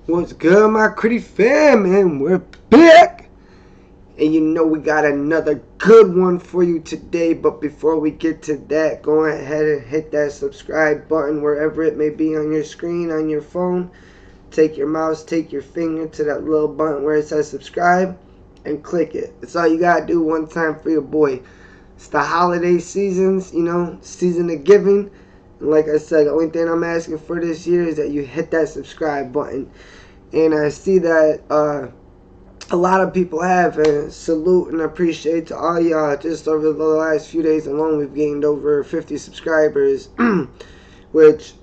What's good, my Critty fam? And we're back. And you know we got another good one for you today. But before we get to that, go ahead and hit that subscribe button wherever it may be on your screen, on your phone. Take your mouse, take your finger to that little button where it says subscribe and click it. That's all you gotta do one time for your boy. It's the holiday seasons, season of giving. And like I said, the only thing I'm asking for this year is that you hit that subscribe button. And I see that a lot of people have, and salute and appreciate to all y'all. Just over the last few days alone, we've gained over 50 subscribers, which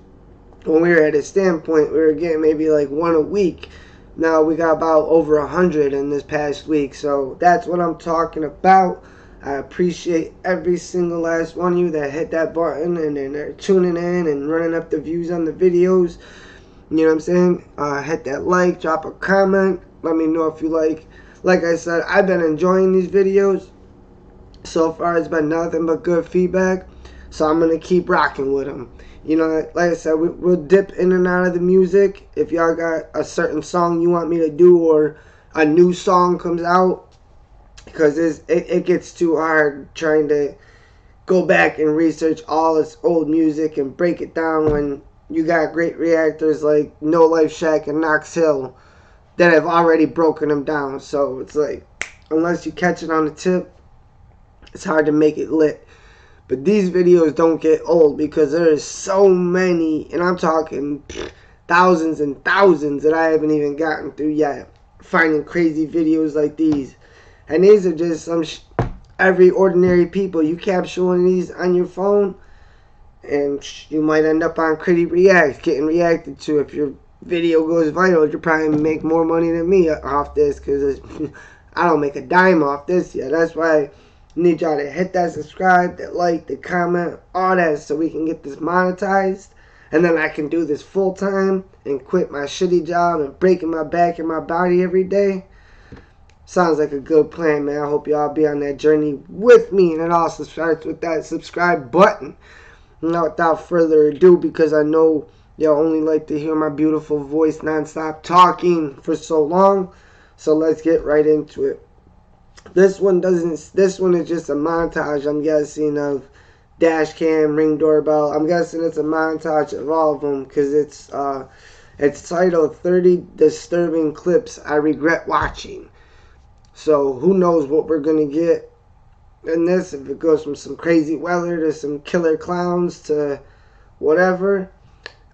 when we were at a standpoint, we were getting maybe like one a week. Now we got about over 100 in this past week, so that's what I'm talking about. I appreciate every single last one of you that hit that button and then they're tuning in and running up the views on the videos. You know what I'm saying? Hit that like, drop a comment. Let me know if you like. Like I said, I've been enjoying these videos. So far, it's been nothing but good feedback. So I'm going to keep rocking with them. You know, like I said, we'll dip in and out of the music. If y'all got a certain song you want me to do or a new song comes out, because it gets too hard trying to go back and research all this old music and break it down when you got great reactors like No Life Shack and Knox Hill that have already broken them down. So it's like, unless you catch it on the tip, it's hard to make it lit. But these videos don't get old because there is so many, and I'm talking thousands and thousands that I haven't even gotten through yet, finding crazy videos like these. And these are just some every ordinary people. You capture one of these on your phone, and you might end up on Critty Reacts, getting reacted to. If your video goes viral, you'll probably make more money than me off this, because I don't make a dime off this yet. That's why I need y'all to hit that subscribe, that like, the comment, all that, so we can get this monetized. And then I can do this full time and quit my shitty job and breaking my back and my body every day. Sounds like a good plan, man. I hope y'all be on that journey with me. And it also starts with that subscribe button. Now, without further ado, because I know y'all only like to hear my beautiful voice nonstop talking for so long. So let's get right into it. This one is just a montage, I'm guessing, of dash cam, ring doorbell. I'm guessing it's a montage of all of them, because it's titled 30 Disturbing Clips I Regret Watching. So who knows what we're going to get in this, if it goes from some crazy weather to some killer clowns to whatever.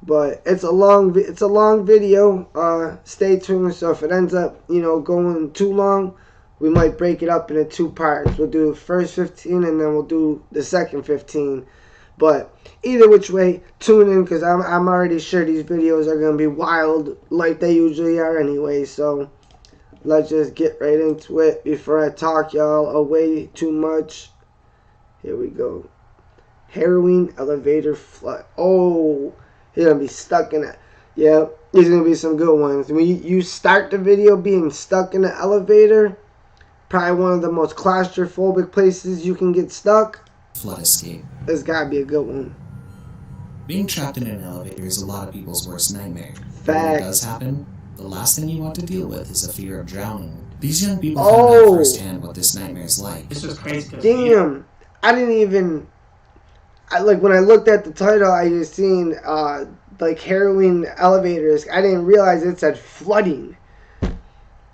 But it's a long video. Stay tuned. So if it ends up, going too long, we might break it up into two parts. We'll do the first 15 and then we'll do the second 15. But either which way, tune in, because I'm already sure these videos are going to be wild like they usually are anyway. So let's just get right into it before I talk y'all away too much. Here we go. Harrowing elevator flood. Oh, he's going to be stuck in it. Yeah, these going to be some good ones. When you start the video being stuck in the elevator, probably one of the most claustrophobic places you can get stuck. Flood escape. This got to be a good one. Being trapped in an elevator is a lot of people's worst nightmare. Fact. When it does happen, the last thing you want to deal with is a fear of drowning. These young people found out firsthand what this nightmare is like. This was crazy. Damn, I didn't even. When I looked at the title, I just seen harrowing elevators. I didn't realize it said flooding.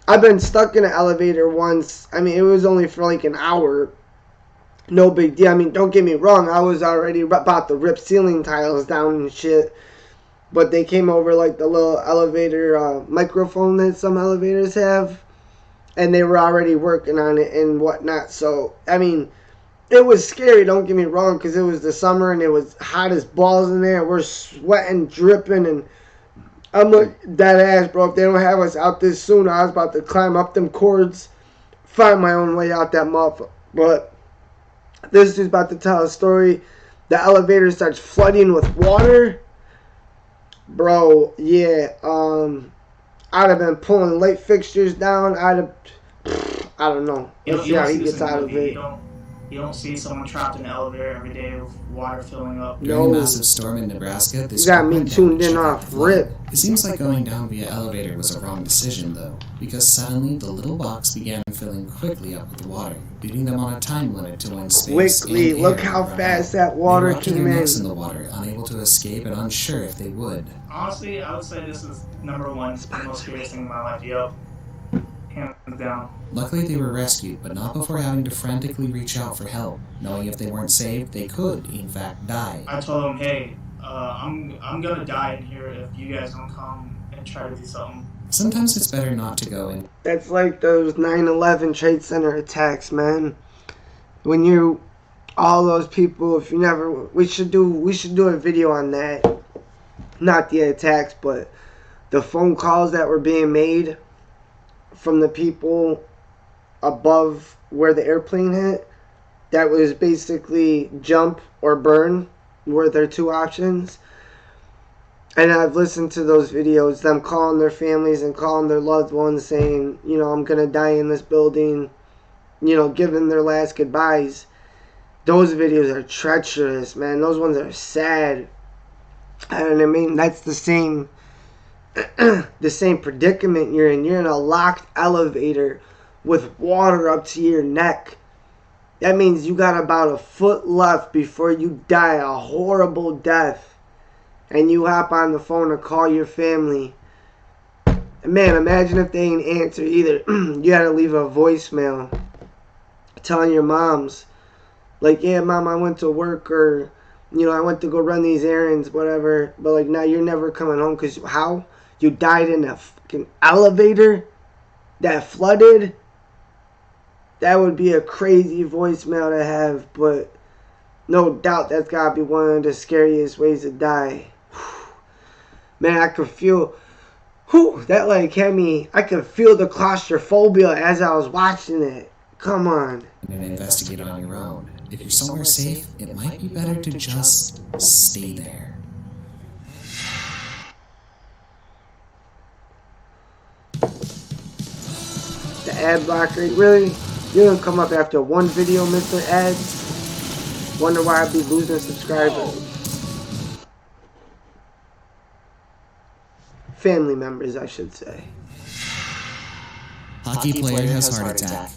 I've been stuck in an elevator once. I mean, it was only for like an hour. No big deal. I mean, don't get me wrong. I was already about to rip ceiling tiles down and shit. But they came over like the little elevator microphone that some elevators have. And they were already working on it and whatnot. So, I mean, it was scary, don't get me wrong, because it was the summer and it was hot as balls in there. We're sweating, dripping, and I'm like, dead ass, bro. If they don't have us out this soon, I was about to climb up them cords, find my own way out that motherfucker. But this is about to tell a story. The elevator starts flooding with water. Bro, yeah, I'd have been pulling light fixtures down. I don't know. Let's see how he gets out of it. You don't see someone trapped in an elevator every day with water filling up. During a No. massive storm in Nebraska, this You got group me went down tuned to in check out off the flood. rip. It seems like going down via elevator was a wrong decision, though, because suddenly the little box began filling quickly up with water, beating them on a time limit to when space Quickly, and look air how would run fast out. that water They were up to came their necks in. in the water, unable to escape and unsure if they would. Honestly, I would say this is number one, the most scariest thing in my life. Yup. Hands down. Luckily, they were rescued, but not before having to frantically reach out for help, knowing if they weren't saved, they could, in fact, die. I told them, hey, I'm gonna die in here if you guys don't come and try to do something. Sometimes it's better not to go in. That's like those 9/11 Trade Center attacks, man. When you, all those people, if you never, we should do a video on that. Not the attacks, but the phone calls that were being made from the people above where the airplane hit. That was basically jump or burn were their two options. And I've listened to those videos, them calling their families and calling their loved ones saying, you know, I'm going to die in this building, you know, giving their last goodbyes. Those videos are treacherous, man. Those ones are sad. And I mean, that's the same the same predicament you're in. You're in a locked elevator with water up to your neck. That means you got about a foot left before you die a horrible death. And you hop on the phone to call your family. Man, imagine if they ain't answer either. You had to leave a voicemail telling your moms, like, yeah, mom, I went to work, or, you know, I went to go run these errands, whatever. But, like, now you're never coming home because how? You died in a fucking elevator that flooded? That would be a crazy voicemail to have, but no doubt that's got to be one of the scariest ways to die. Man, I could feel, that like had me, I could feel the claustrophobia as I was watching it. Come on. And investigate on your own. If you're somewhere safe, it might be better to just stay there. The ad blocker, really? You're gonna come up after one video, Mr. Ads? Wonder why I'd be losing subscribers. Family members, I should say. Hockey player has heart attack.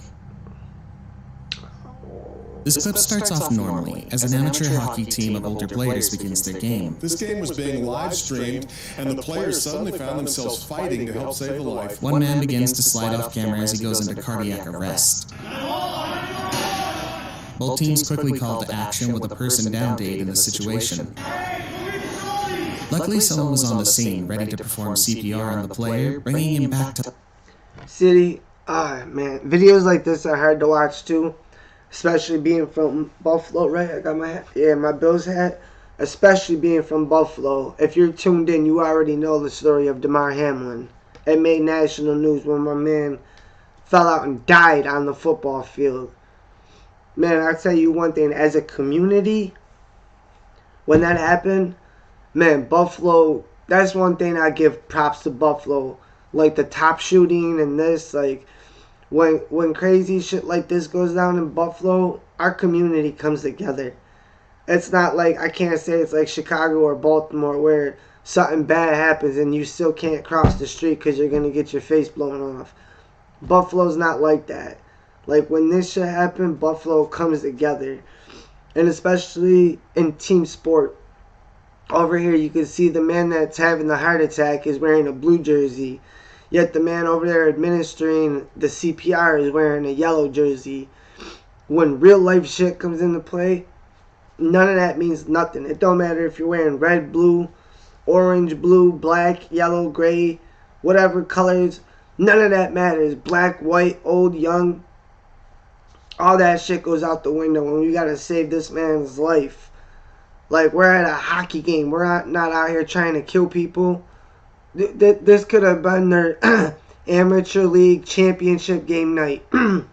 This clip starts off normally, as an amateur hockey team of older players begins their game. This game was being live streamed, and the players suddenly found themselves fighting to help save a life. One man begins to slide off camera as he goes into cardiac arrest. Both teams quickly call to action with a person down to aid in the situation. Luckily, someone was on the scene, ready to perform CPR on the player, bringing him back to... City, man, videos like this are hard to watch too. Especially being from Buffalo, right? I got my hat. Yeah, my Bills hat. Especially being from Buffalo. If you're tuned in, you already know the story of DeMar Hamlin. It made national news when my man fell out and died on the football field. Man, I'll tell you one thing. As a community, when that happened, man, Buffalo, that's one thing I give props to Buffalo. Like the top shooting and this, like... When crazy shit like this goes down in Buffalo, our community comes together. It's not like, I can't say it's like Chicago or Baltimore where something bad happens and you still can't cross the street because you're going to get your face blown off. Buffalo's not like that. Like when this shit happened, Buffalo comes together. And especially in team sport. Over here you can see the man that's having the heart attack is wearing a blue jersey. Yet the man over there administering the CPR is wearing a yellow jersey. When real life shit comes into play, none of that means nothing. It don't matter if you're wearing red, blue, orange, blue, black, yellow, gray, whatever colors. None of that matters. Black, white, old, young. All that shit goes out the window when we gotta save this man's life. Like, we're at a hockey game. We're not out here trying to kill people. This could have been their amateur league championship game night. And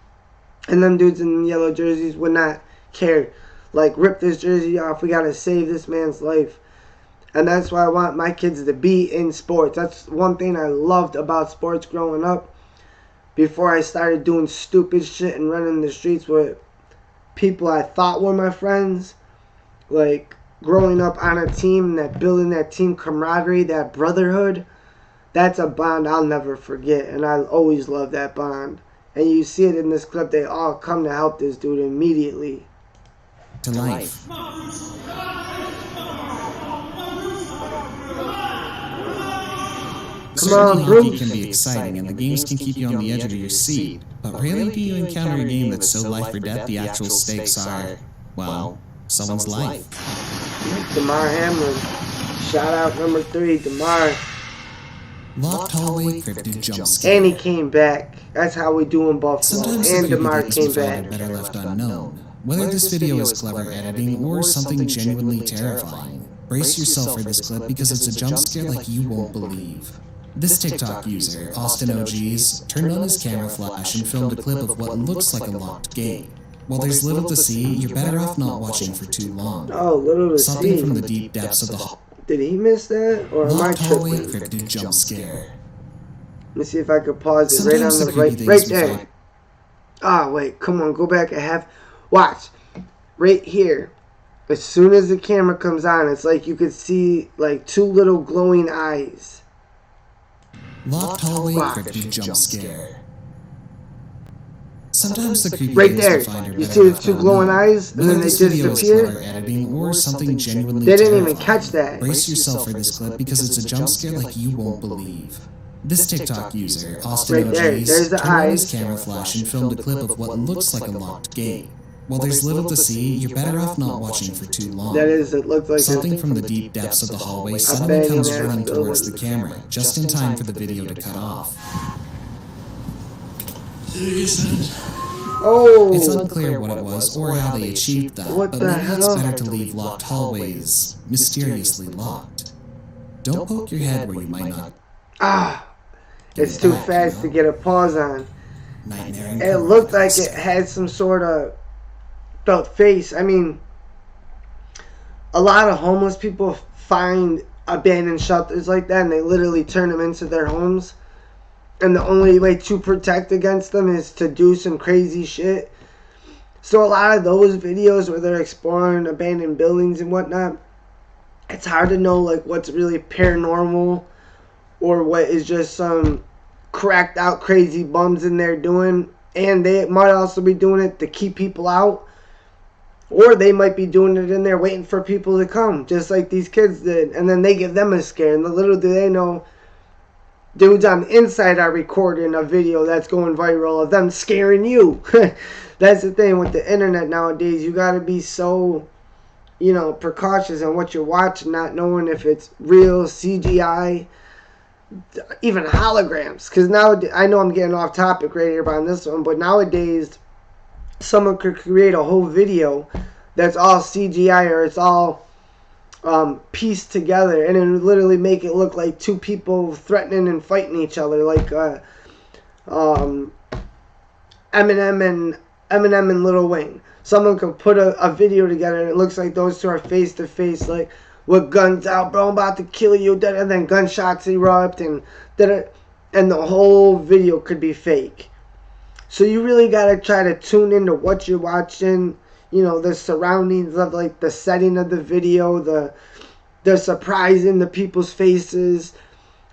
them dudes in yellow jerseys would not care. Like, rip this jersey off. We got to save this man's life. And that's why I want my kids to be in sports. That's one thing I loved about sports growing up. Before I started doing stupid shit and running the streets with people I thought were my friends, like growing up on a team, that building that team camaraderie, that brotherhood, that's a bond I'll never forget, and I always love that bond. And you see it in this clip, they all come to help this dude immediately. To life. Come on, Bruce. Can be exciting, and the games can keep you on the edge of your seat, but rarely do you encounter a game that's so life or death the actual stakes are, well, someone's life. DeMar Hamlin. Shout out number 3, DeMar. Locked hallway, cryptid jump scare. And he came back. That's how we do in Buffalo. Sometimes And the DeMar videos came we find back. are better left unknown. Whether this video is clever editing or something genuinely terrifying, brace yourself for this clip because it's a jump scare like you won't believe. This TikTok user, Austin OGs, turned on his camera flash and filmed a clip of what looks like a locked gate. While there's little to see, you're better off not watching for too long. Oh, little to Something see. from the deep depths of the hall. Did he miss that? Or am I Locked hallway, tripping? cryptid jump scare. Let me see if I could pause it right on Sometimes the the creepy right things we there. find- Ah, wait, come on, go back a half. Watch. Right here. As soon as the camera comes on, it's like you could see like 2 little glowing eyes. Locked hallway, Watch. cryptid jump scare. Sometimes the creepy Right things there. we find are You better see the left 2 glowing unknown. eyes? And Whether then they this video is disappear? clever editing or something genuinely They didn't even terrifying, catch that. brace yourself for this clip because it's a jump scare like you won't believe. This TikTok user, Austin Right there. OGs, There's the turned on his eyes. camera flash and filmed a clip of what looks like a locked gate. While there's little to see, you're better off not watching for too long. That is, it looked like Something a, from the deep depths of the hallway suddenly banging comes ass running towards the building. camera, just in time for the video to cut off. Oh! It's unclear what it was or how they achieved that, What but the maybe it's hell? better to leave locked hallways mysteriously locked. Don't poke your head where you might not. Ah! It's too fast to get a pause on. Nightmare. It looked like it had some sort of felt face. I mean, a lot of homeless people find abandoned shelters like that and they literally turn them into their homes. And the only way to protect against them is to do some crazy shit. So a lot of those videos where they're exploring abandoned buildings and whatnot, it's hard to know like what's really paranormal or what is just some cracked out crazy bums in there doing. And they might also be doing it to keep people out. Or they might be doing it in there waiting for people to come, just like these kids did. And then they give them a scare. And little do they know, dudes on the inside are recording a video that's going viral of them scaring you. That's the thing with the internet nowadays. You got to be so, precautious on what you're watching, not knowing if it's real, CGI, even holograms. Because now, I know I'm getting off topic right here on this one, but nowadays, someone could create a whole video that's all CGI or it's all pieced together, and it would literally make it look like 2 people threatening and fighting each other, like Eminem and Lil Wayne. Someone could put a video together and it looks like those 2 are face to face, like with guns out, bro, I'm about to kill you, and then gunshots erupt, and the whole video could be fake. So you really gotta try to tune into what you're watching, the surroundings of like the setting of the video, the surprise in the people's faces.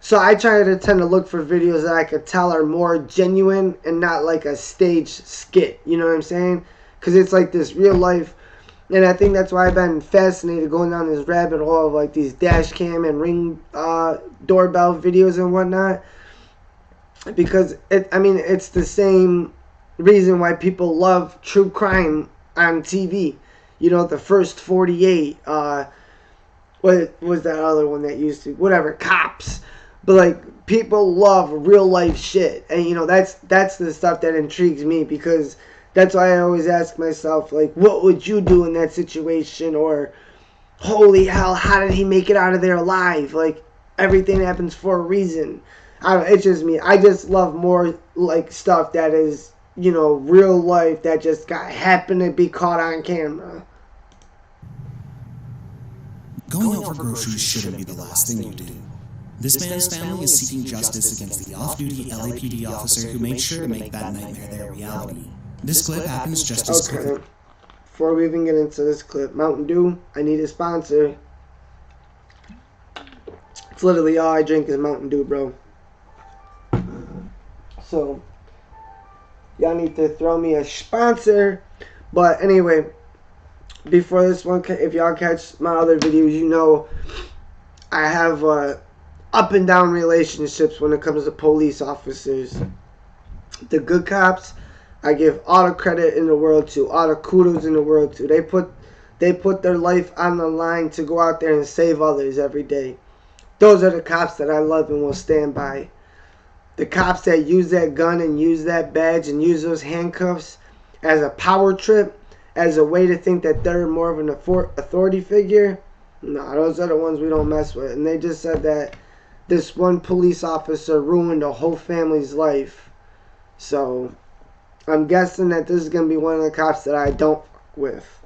So I try to tend to look for videos that I could tell are more genuine and not like a staged skit. You know what I'm saying? Because it's like this real life. And I think that's why I've been fascinated going down this rabbit hole of like these dash cam and ring doorbell videos and whatnot. Because it's the same reason why people love true crime on TV. The first 48. What was that other one that used to? Whatever, Cops. But like people love real life shit, and that's the stuff that intrigues me, because that's why I always ask myself, like, what would you do in that situation? Or holy hell, how did he make it out of there alive? Like, everything happens for a reason. It's just me. I just love more like stuff that is, real life, that just happened to be caught on camera. Going out for groceries shouldn't be the last thing you do. This man's family is seeking justice against the off-duty LAPD officer who made sure to make that nightmare their reality. This clip happens just as quickly. Okay. before we even get into this clip, Mountain Dew, I need a sponsor. It's literally all I drink is Mountain Dew, bro. So, y'all need to throw me a sponsor. But anyway, before this one, if y'all catch my other videos, you know I have up and down relationships when it comes to police officers. The good cops, I give all the credit in the world to, all the kudos in the world to. They put their life on the line to go out there and save others every day. Those are the cops that I love and will stand by. The cops that use that gun and use that badge and use those handcuffs as a power trip, as a way to think that they're more of an authority figure, no, those are the ones we don't mess with. And they just said that this one police officer ruined a whole family's life. So I'm guessing that this is going to be one of the cops that I don't fuck with.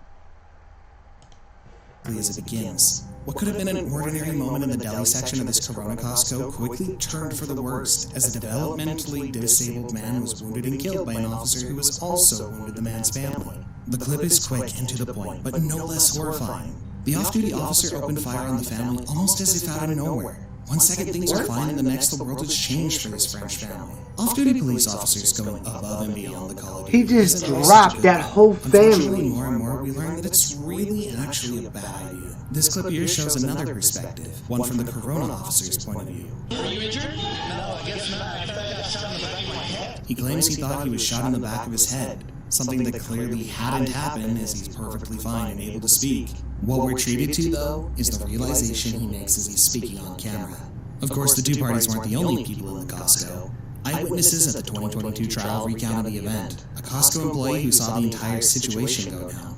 As it begins, what could have been an ordinary moment in the deli section of this Corona Costco quickly turned for the worst as a developmentally disabled man was wounded and killed by an officer who was also wounded the man's family. The clip is quick and to the point, but no less horrifying. The off-duty officer opened fire on the family almost as if out of nowhere. 1 second things are fine and the next the world has changed for this French family. Off-duty police officers going above and beyond the call of duty. He just dropped that whole family. More and more we learn that it's really actually a bad idea. This clip here shows another perspective, one from the Corona officer's point of view. Are you injured? No, I guess not. I thought I got shot in the back of my head. He claims he thought he was shot in the back of his head, something that clearly hadn't happened as he's perfectly fine and able to speak. What we're treated to, though, is the realization he makes as he's speaking on camera. Of course, the two parties weren't the only people in the Costco. Eyewitnesses at the 2022 trial recounted the event. A Costco employee who saw the entire situation go down.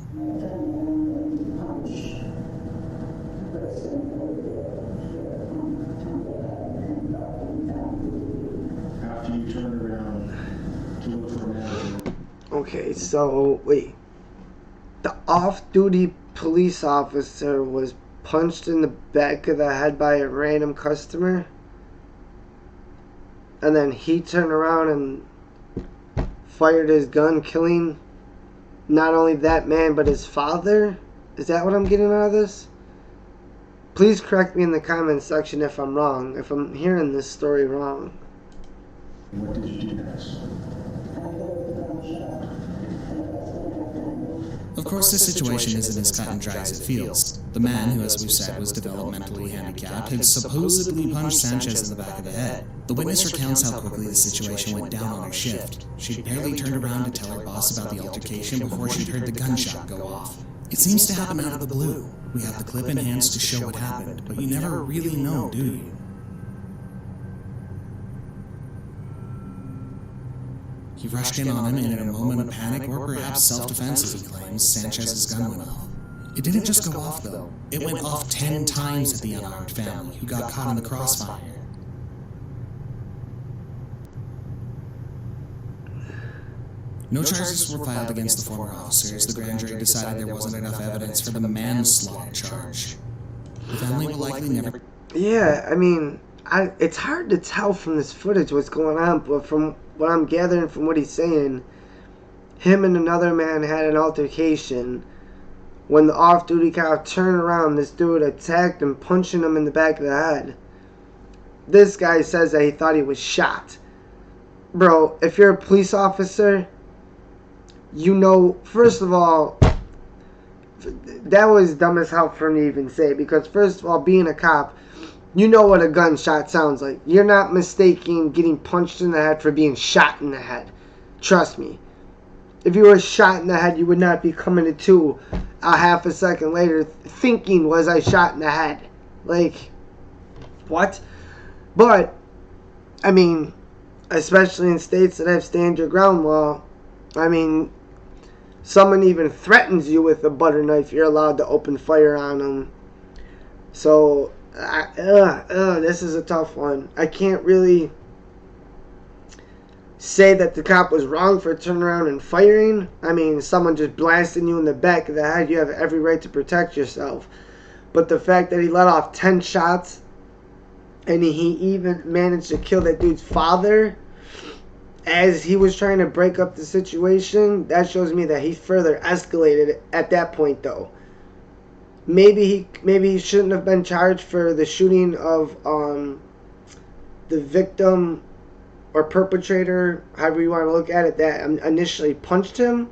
After you turn around to look for a manager. Okay, so wait. The off-duty police officer was punched in the back of the head by a random customer, and then he turned around and fired his gun, killing not only that man but his father. Is that what I'm getting out of this? Please correct me in the comments section if I'm wrong, if I'm hearing this story wrong. What did you do next? Of course, this situation isn't as cut and dry as it feels. The man, who as we've said was developmentally handicapped, had supposedly punched Sanchez in the back of the head. The witness recounts how quickly the situation went down on her shift. She'd barely turned around to tell her boss about the altercation before she'd heard the gunshot go off. It seems to happen out of the blue. We have the clip in hands to show what happened, but you never really know, do you? He rushed in on him, and in a moment of panic, or perhaps self-defense as he claims, Sanchez's gun went off. It didn't just go off, though. It went off 10 times at the unarmed family, who got caught in the crossfire. No charges were filed against the former officers. The grand jury decided there wasn't enough evidence for the manslaughter charge. The family will likely never... Yeah, I mean, it's hard to tell from this footage what's going on, but from what I'm gathering from what he's saying, him and another man had an altercation. When the off-duty cop turned around, this dude attacked him, punching him in the back of the head. This guy says that he thought he was shot. Bro, if you're a police officer, you know, first of all, that was dumb as hell for me to even say, because first of all, being a cop, you know what a gunshot sounds like. You're not mistaking getting punched in the head for being shot in the head. Trust me. If you were shot in the head, you would not be coming to a half a second later thinking, was I shot in the head? Like, what? But, I mean, especially in states that have stand your ground law, I mean, someone even threatens you with a butter knife, you're allowed to open fire on them. So, this is a tough one. I can't really say that the cop was wrong for turning around and firing. I mean, someone just blasting you in the back of the head, you have every right to protect yourself. But the fact that he let off 10 shots and he even managed to kill that dude's father, as he was trying to break up the situation, that shows me that he further escalated at that point, though. Maybe he shouldn't have been charged for the shooting of the victim or perpetrator, however you want to look at it, that initially punched him.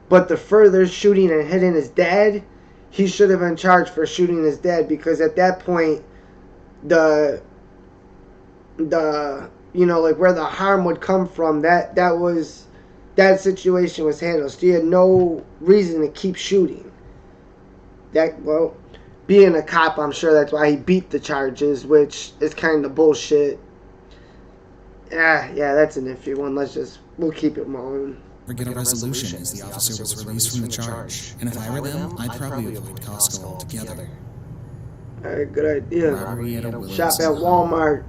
But the further shooting and hitting his dad, he should have been charged for shooting his dad, because at that point, the you know, like where the harm would come from, that situation was handled. So he had no reason to keep shooting. Well, being a cop, I'm sure that's why he beat the charges, which is kind of bullshit. Yeah, that's an iffy one. We'll keep it moving. Get a resolution as the officer was released from the charge, and if I were them, I'd probably avoid Costco altogether. Alright, good idea. Robbery at a Shop at Williamson Walmart.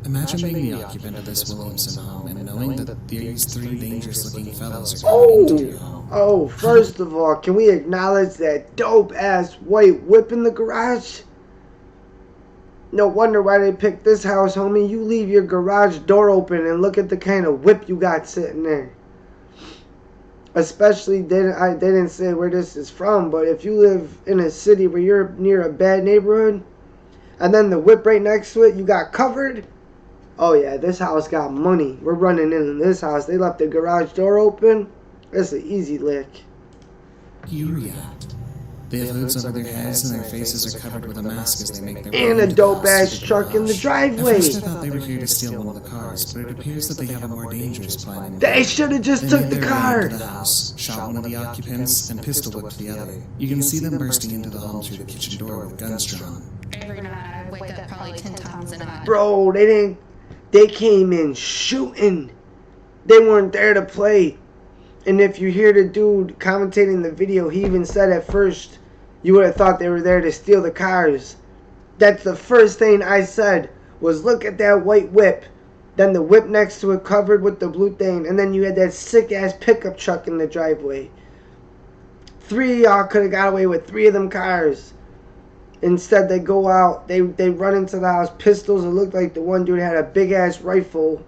Imagine being the occupant of this Williamson home and knowing that these three dangerous-looking fellows are coming into your home. Oh, first of all, can we acknowledge that dope-ass white whip in the garage? No wonder why they picked this house, homie. You leave your garage door open and look at the kind of whip you got sitting there. Especially, they didn't say where this is from, but if you live in a city where you're near a bad neighborhood, and then the whip right next to it, you got covered. Oh yeah, this house got money. We're running into this house. They left the garage door open. It's an easy lick. You react. They have hoods over their heads and their faces are covered with a mask as they make their way And a into the house dope-ass through the truck in the garage. driveway. At first I thought they were here to steal one of the cars, but it appears that they have a more dangerous plan. They should have just took They the made their way car. into the house, shot one of the occupants, and pistol whipped the other. You can see them bursting into the home through the kitchen door with guns drawn. Every night I wake up probably 10 times a night. Bro, they came in shooting. They weren't there to play. And if you hear the dude commentating the video, he even said at first, you would have thought they were there to steal the cars. That's the first thing I said, was look at that white whip. Then the whip next to it covered with the blue thing. And then you had that sick-ass pickup truck in the driveway. 3 of y'all could have got away with 3 of them cars. Instead, they go out, they run into the house, pistols. It looked like the one dude had a big-ass rifle.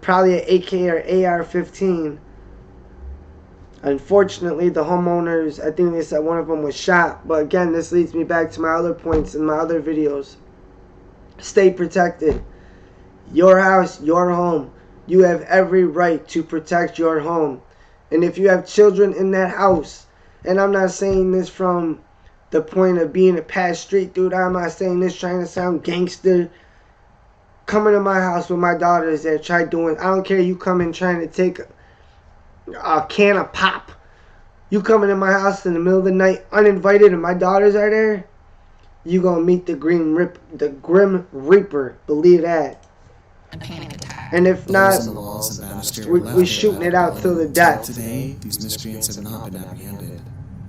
Probably an AK or AR-15. Unfortunately, the homeowners, I think they said one of them was shot. But again, this leads me back to my other points in my other videos. Stay protected. Your house, your home. You have every right to protect your home. And if you have children in that house, and I'm not saying this from the point of being a past street dude, I'm not saying this trying to sound gangster. Coming to my house with my daughters there, try doing, I don't care, you come in trying to take a can of pop. You coming in my house in the middle of the night uninvited and my daughters are there, you gonna meet the Grim Reaper. Believe that. A panic attack. And if not, Holes in the walls and banister were left we're shooting it out till the death. Today, these miscreants have not been apprehended.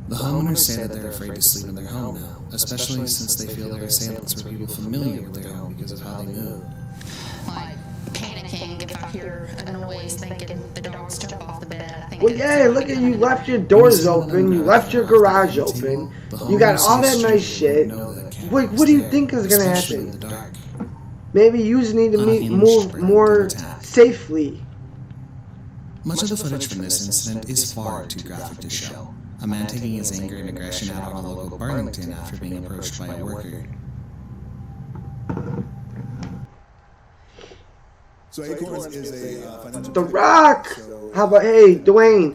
The homeowners say that they're afraid to sleep in their home now, especially since they feel their assailants were people familiar with their home because of how they move. Like panicking if I hear a noise, thinking the dogs jump off the bed. I think Well, it's yeah, somebody look at you coming. left your doors open, you left your garage open, you got all that nice shit. What do you think is gonna happen? Maybe you just need to move more safely. Much of the footage from this incident is far too graphic to show. A man taking his anger and aggression out on a local Burlington after being approached by a worker. So Acorns is a financial... The Rock! How about, hey, Dwayne,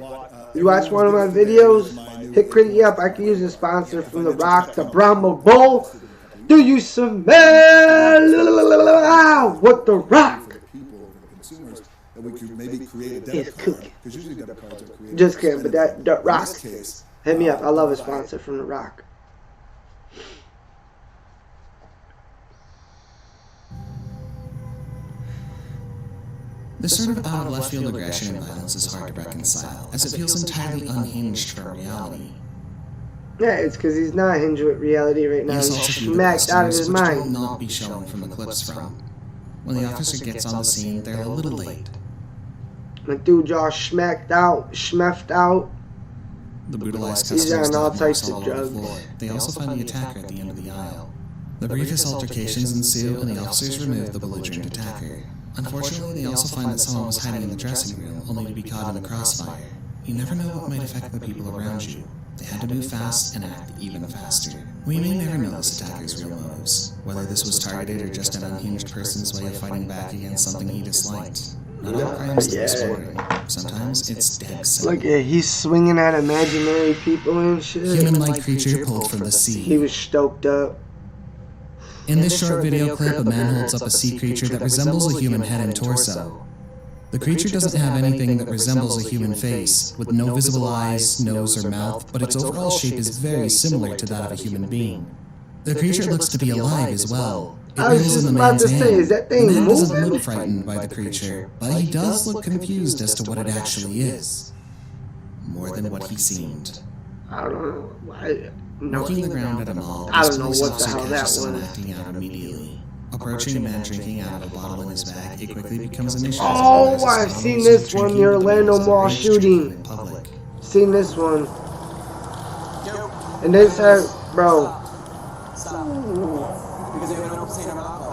you watch one of my videos? Hit Critty up, I can use a sponsor from The Rock, the Brahma Bull. Do you smell what The Rock? That we could maybe create a debit It's card. cooking. Because usually debit cards are created. Just kidding, but that Rock, In this case, hit me up. I love a sponsor from The Rock. This sort of out of left field aggression and violence is hard to reconcile, as it feels entirely unhinged from reality. Yeah, it's because he's not hinged with reality right now. He He's assaults a few smacked out of customers, his which will mind. not be shown from the clips from. When the officer gets on the scene, they're a little late. The dude all schmacked out, schmeffed out. The brutalized He's customers on all dump types marks of all over the drugs. floor. They also find the attacker at the end of the aisle. The briefest altercations ensue, and the officers remove the belligerent attacker. Unfortunately, they also find that someone was hiding in the dressing room, only to be caught in the crossfire. You never know what might affect the people around you. They had to move fast and act even faster. We may never know this attacker's real motives, whether this was targeted or just an unhinged person's way of fighting back against something he disliked. Not all crimes are this boring. Sometimes it's dead simple. Look at, he's swinging at imaginary people and shit. Human-like creature pulled from the sea. He was stoked up. In this short video clip, a man holds up a sea creature that resembles a human head and torso. The creature doesn't have anything that resembles a human face, with no visible eyes, nose, or mouth, but its overall shape is very similar to that of a human being. The creature looks to be alive as well. It I was wriggles just in the about man's to say, hand. is that The thing man doesn't moving? look frightened by the creature, but he does look confused as to what it actually is. More than what he seemed. I don't know. Why? No. Walking the ground at a mall, I this don't know police what the officer hell that catches someone was. acting out immediately. Approaching a man drinking out of a bottle in his bag, it quickly becomes an issue. Oh, I've seen this one, the Orlando Mall shooting. Seen this one. And this has, bro.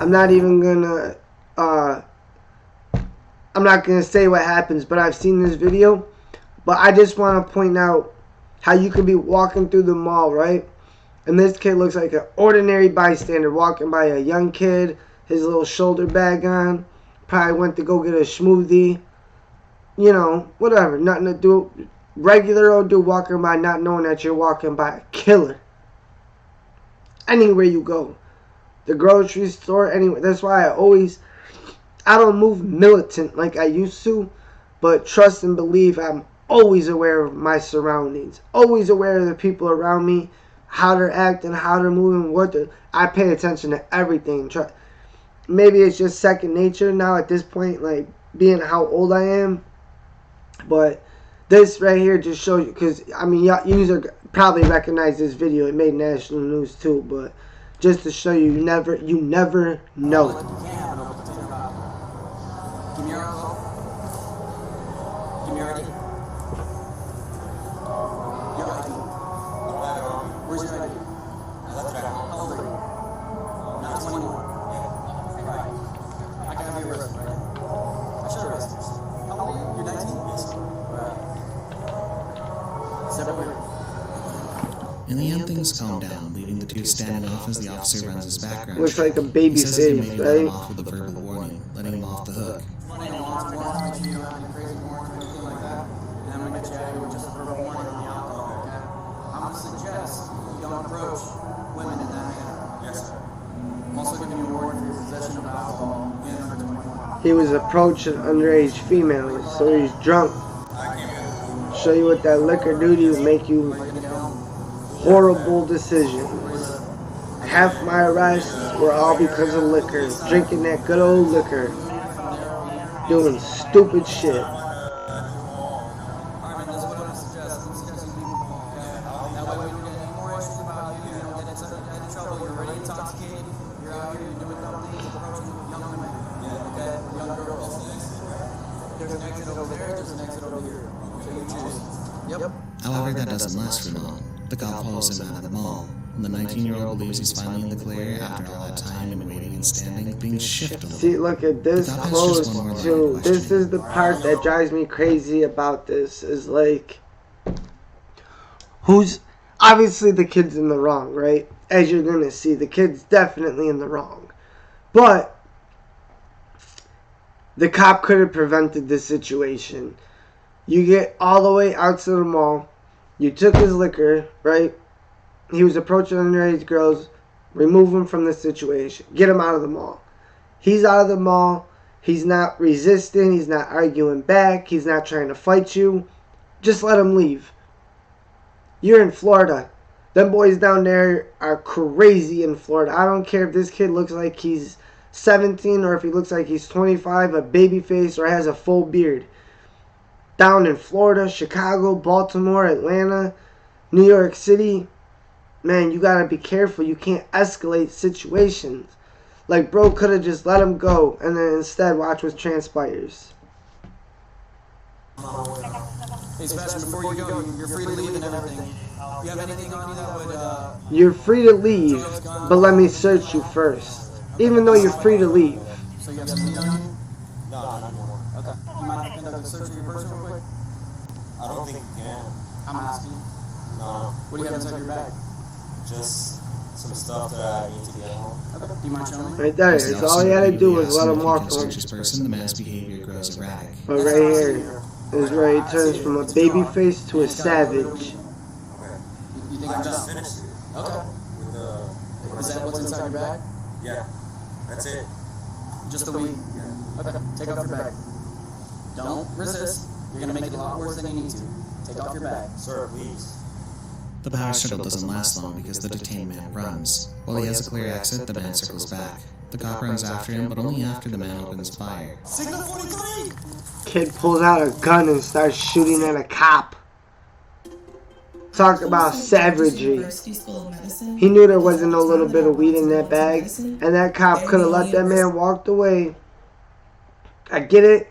I'm not even gonna, I'm not gonna say what happens, but I've seen this video. But I just want to point out how you could be walking through the mall, right? And this kid looks like an ordinary bystander walking by a young kid, his little shoulder bag on. Probably went to go get a smoothie. You know, whatever. Nothing to do. Regular old dude walking by not knowing that you're walking by a killer. Anywhere you go. The grocery store, anywhere. That's why I don't move militant like I used to. But trust and believe I'm always aware of my surroundings. Always aware of the people around me. How they're acting, how they're moving, I pay attention to everything. Maybe it's just second nature now at this point, like being how old I am. But this right here just shows you, because I mean, you probably recognize this video. It made national news too, but just to show you, you never know. In the end, things calm down, leaving the two standing off as the officer runs his background. Looks like a baby He says he face, may let him right? off with a verbal warning, letting him off the hook. He was approaching underage females, so he's drunk. Show you what that liquor do to you, make you horrible decisions. Half my arrests were all because of liquor, drinking that good old liquor, doing stupid shit. However, that doesn't last for long. The cop follows him out of the mall, and the 19-year-old believes he's finally in the clear after all that time and waiting and standing, being shifted a little. See, look at this close too. This is the part that drives me crazy about this, is like, who's, obviously the kid's in the wrong, right? As you're gonna see, the kid's definitely in the wrong. But the cop could have prevented this situation. You get all the way out to the mall. You took his liquor, right? He was approaching underage girls. Remove him from the situation. Get him out of the mall. He's out of the mall. He's not resisting. He's not arguing back. He's not trying to fight you. Just let him leave. You're in Florida. Them boys down there are crazy in Florida. I don't care if this kid looks like he's 17 or if he looks like he's 25, a baby face, or has a full beard. Down in Florida, Chicago, Baltimore, Atlanta, New York City, man, you gotta be careful. You can't escalate situations. Like, bro could have just let him go and then instead watch what transpires. Hey Sebastian, before you go, you're free to leave and everything. You have anything on you that would, You're free to leave, but let me search you first. Even though you're free to leave. So you have something on you? No, not anymore. Okay. You mind conduct a search of your person real quick? I don't think you can. I'm asking. No, What do you have inside your bag? just some stuff that I need to get home. Okay. Do you mind showing me? Right there. As the That's all officer you had to repeatedly do was asks let him him if he walk can on. search his person, the man's behavior grows erratic. But right here is where he turns from a baby face to a savage. Okay. You think I I'm just down? finished it. Okay. With the... Is that what's inside your bag? Yeah, that's it. Just the weed? Okay. Take off your bag. Don't resist. You're gonna make it a lot worse than you need to. Take off your bag. Sir, please. The power struggle doesn't last long because the detained man runs. While he has a clear exit, the man circles back. The cop runs after him, but only after the man opens fire. Signal 43! Kid pulls out a gun and starts shooting at a cop. Talk about savagery. He knew there wasn't no little bit of weed in that bag, and that cop could have let that man walk away. I get it.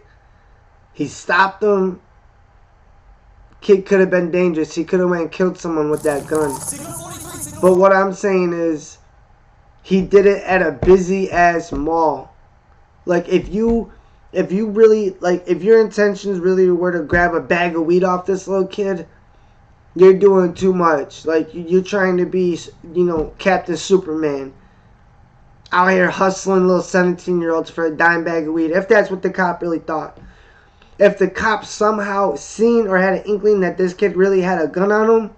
He stopped him. Kid could have been dangerous. He could have went and killed someone with that gun. But what I'm saying is, he did it at a busy ass mall. Like if you really, like if your intentions really were to grab a bag of weed off this little kid, you're doing too much. Like you're trying to be, you know, Captain Superman. Out here hustling little 17-year-olds for a dime bag of weed. If that's what the cop really thought. If the cop somehow seen or had an inkling that this kid really had a gun on him,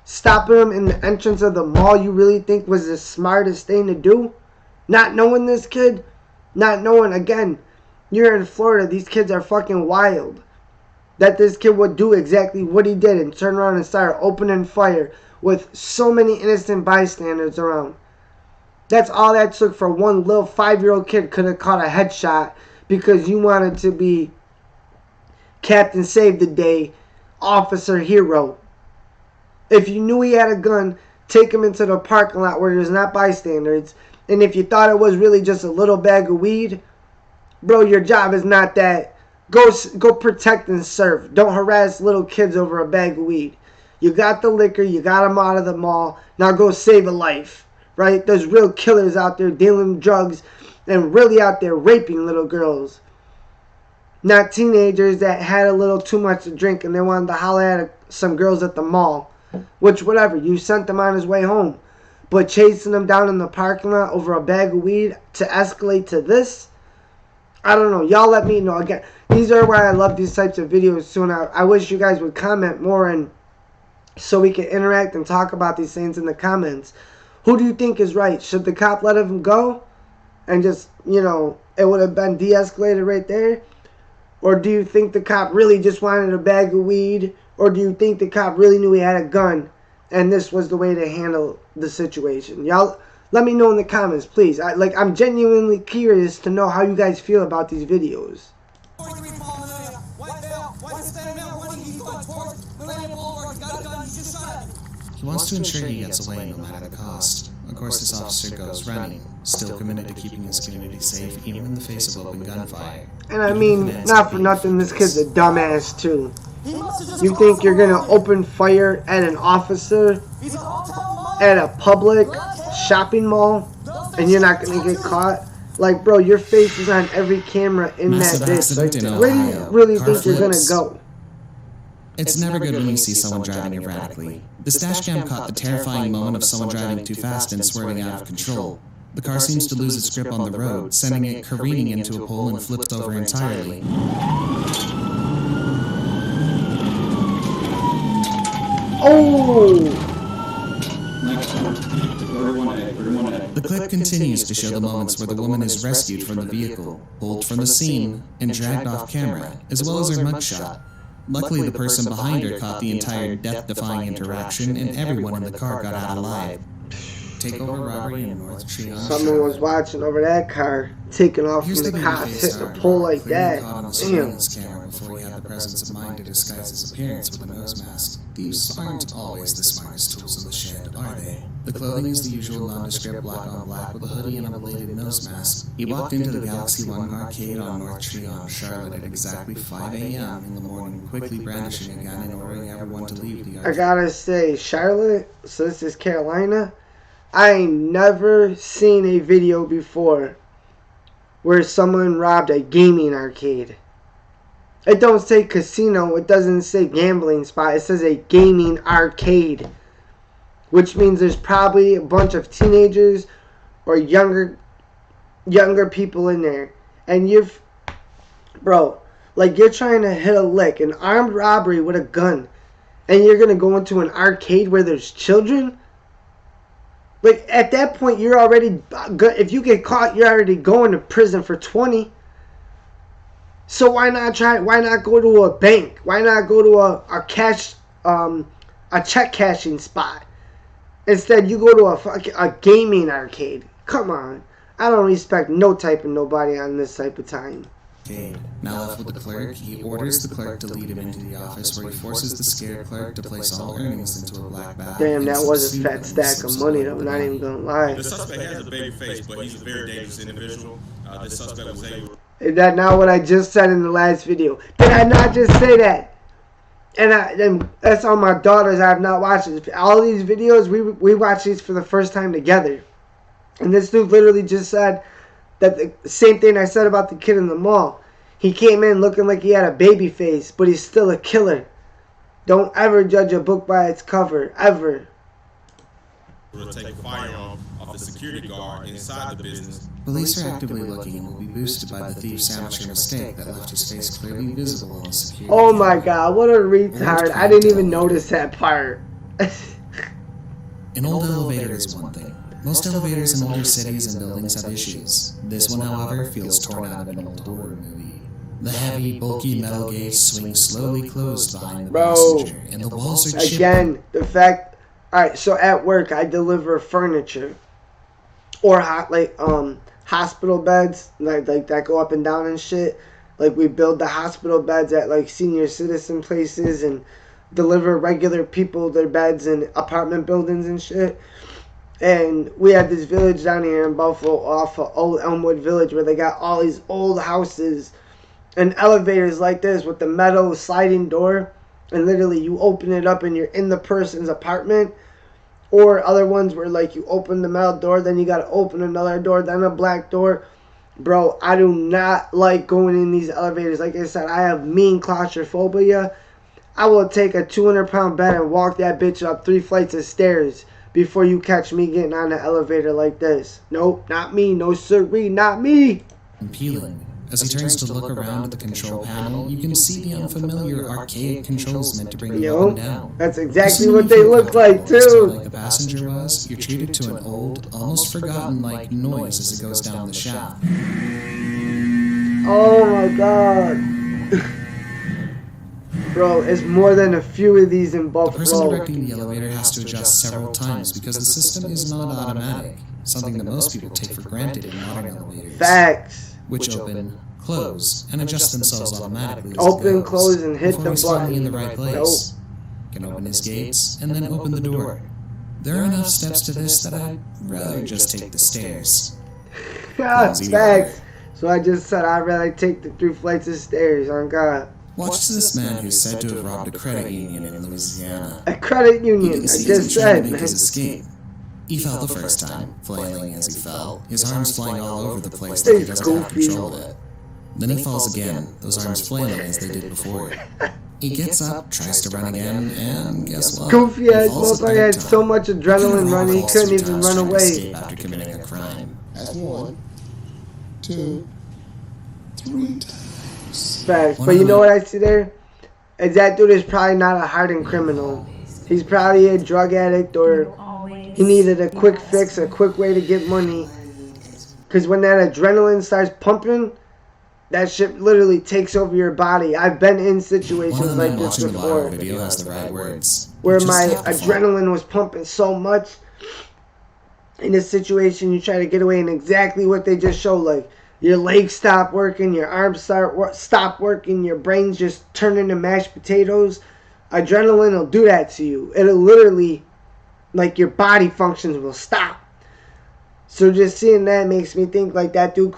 stopping him in the entrance of the mall, you really think was the smartest thing to do? Not knowing this kid, not knowing, again, you're in Florida, these kids are fucking wild. That this kid would do exactly what he did and turn around and start opening fire with so many innocent bystanders around. That's all that took for one little 5-year-old kid could have caught a headshot because you wanted to be Captain Save the Day, Officer Hero. If you knew he had a gun, take him into the parking lot where there's not bystanders. And if you thought it was really just a little bag of weed, bro, your job is not that. Go protect and serve. Don't harass little kids over a bag of weed. You got the liquor, you got them out of the mall. Now go save a life, right? There's real killers out there dealing drugs and really out there raping little girls. Not teenagers that had a little too much to drink and they wanted to holler at some girls at the mall. Which, whatever, you sent them on his way home. But chasing them down in the parking lot over a bag of weed to escalate to this? I don't know. Y'all let me know. Again, these are why I love these types of videos too. And I wish you guys would comment more and so we can interact and talk about these things in the comments. Who do you think is right? Should the cop let him go? And just, you know, it would have been de-escalated right there? Or do you think the cop really just wanted a bag of weed? Or do you think the cop really knew he had a gun and this was the way to handle the situation? Y'all, let me know in the comments, please. I'm genuinely curious to know how you guys feel about these videos. He wants to ensure he gets away no matter the cost. Of course, this officer goes running, still committed to keeping his community safe even in the face of open gunfire. And I mean, not for nothing, this kid's a dumbass too. You think you're gonna open fire at an officer at a public shopping mall and you're not gonna get caught? Like, bro, your face is on every camera in that bitch. Like, where do you really think you're gonna go? It's never good when you see someone driving erratically. This dashcam caught the terrifying moment of someone driving too fast and swerving out of control. The car seems to lose its grip on the road, sending it careening into a pole and flips over entirely. Oh! The clip continues to show the moments where the woman is rescued from the vehicle, pulled from the scene, and dragged off camera, as well as her mugshot. Luckily, the person behind her caught the entire death-defying interaction, and everyone in the car got out alive. Takeover robbery in North Trion. Someone was watching over that car, taking off from the cops, hitting the pole like that. Damn. Camera before he had the presence of mind to disguise his appearance with a nose mask. Thieves aren't always the smartest tools in the shed, are they? The clothing is the usual nondescript black on black with a hoodie and a belated nose mask. He walked into the Galaxy One arcade on North Trion, Charlotte at exactly 5 a.m. in the morning, quickly brandishing a gun and ordering everyone to leave the arcade. I gotta say, Charlotte, so this is Carolina, I ain't never seen a video before where someone robbed a gaming arcade. It don't say casino. It doesn't say gambling spot. It says a gaming arcade, which means there's probably a bunch of teenagers or younger people in there. And bro, like you're trying to hit a lick, an armed robbery with a gun, and you're going to go into an arcade where there's children? Like, at that point, you're already, if you get caught, you're already going to prison for 20. So why not go to a bank? Why not go to a check cashing spot? Instead, you go to a gaming arcade. Come on. I don't respect no type of nobody on this type of time. Now left with the clerk, he orders the clerk to lead him into the office where he forces the scared clerk to place all earnings into a black bag. Damn, that was a fat stack of money though, not even gonna lie. The suspect has a baby face, but he's a very dangerous individual. The suspect was able... Is that not what I just said in the last video? Did I not just say that? And that's on my daughters. I have not watched it. All these videos, we watch these for the first time together. And this dude literally just said that the same thing I said about the kid in the mall. He came in looking like he had a baby face, but he's still a killer. Don't ever judge a book by its cover, ever. To take a firearm off the security guard inside the business. Police are actively looking and will be boosted by the thief's amateur mistake that left his face clearly visible on the security Oh my god, what a retard. I didn't even notice that part. An old elevator is one thing. Most elevators in older cities and buildings have issues. This one, however, feels torn out of an old horror movie. The heavy, bulky metal gates swing slowly closed behind the passenger, and the walls are chipped. Again, the fact... Alright, so at work, I deliver furniture. Or hospital beds, like that go up and down and shit. Like, we build the hospital beds at, like, senior citizen places and deliver regular people their beds in apartment buildings and shit. And we have this village down here in Buffalo off of Old Elmwood Village where they got all these old houses and elevators like this with the metal sliding door. And literally you open it up and you're in the person's apartment. Or other ones where like you open the metal door, then you got to open another door, then a black door. Bro, I do not like going in these elevators. Like I said, I have mean claustrophobia. I will take a 200-pound bed and walk that bitch up 3 flights of stairs before you catch me getting on the elevator like this. Nope, not me. No sirree, not me. Peeling. As he turns to look around at the control panel, you can see the unfamiliar archaic controls meant to bring you up and down. That's exactly what they look like too. Like the passenger was, you're treated to an old, almost forgotten like noise as it goes down the shaft. Oh my god. Bro, it's more than a few of these in Buffalo. The person directing the elevator has to adjust several times because the system is not automatic, something that most people take for granted in modern elevators. Facts. Which open, close, and adjust themselves automatically as open, close, and hit the button. In the right place. Can open his gates and then open the door. There are enough steps to this that I'd rather just take the stairs. Facts. So I just said I'd rather take the 3 flights of stairs, on God. Watch this man who's said to have robbed a credit union in Louisiana. A credit union, I just said, man. His escape. He fell the first time, flailing as he fell, his arms flying all over the place like he doesn't have control of it. Then he falls again, those arms flailing as they did before. He gets up, tries to run again, and guess what? Goofy ass motherfucker had so much adrenaline running he couldn't even run away. After committing a crime. That's 1, 2, 3 times. Facts, but you know what I see there? Is that dude is probably not a hardened criminal. He's probably a drug addict or he needed a quick fix, a quick way to get money. Because when that adrenaline starts pumping, that shit literally takes over your body. I've been in situations like this before. Video has the right words. Where my adrenaline was pumping so much. In this situation, you try to get away and exactly what they just show. Like, your legs stop working, your arms stop working, your brain's just turn into mashed potatoes. Adrenaline will do that to you. It'll literally... like your body functions will stop. So just seeing that makes me think like that dude